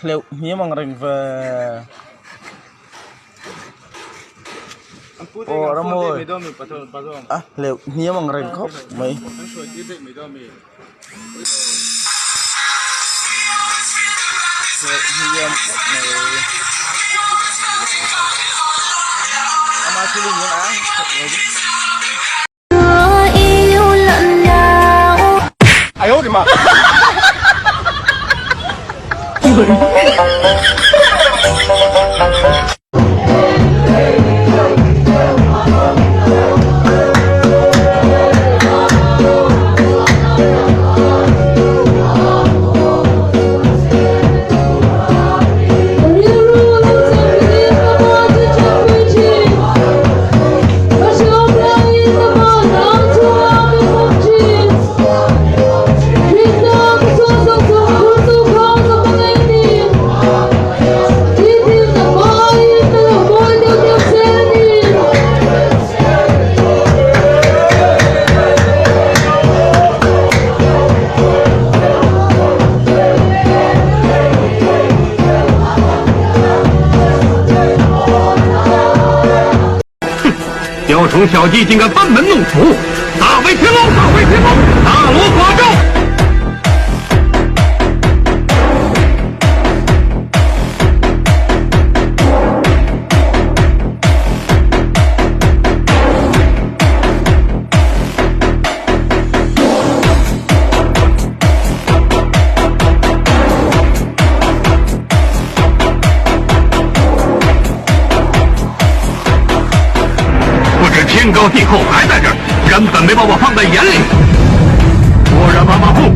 liệu như mà rình về orang mau liệu như mà rình khóc mấy ama sini những áng ai ơi mà雕虫小技竟敢班门弄斧，大为天龙，大为天龙，大罗寡照。天高地厚还在这儿，根本没把我放在眼里。果然马马虎。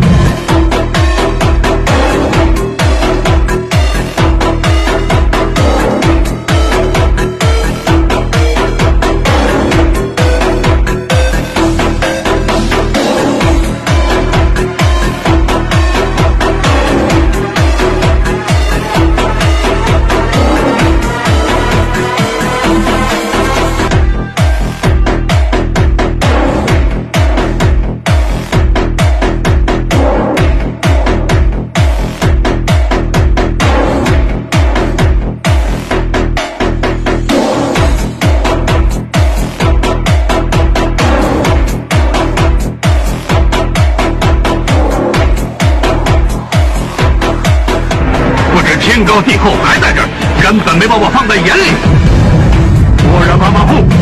天高地厚还在这儿，根本没把我放在眼里。果然马马虎。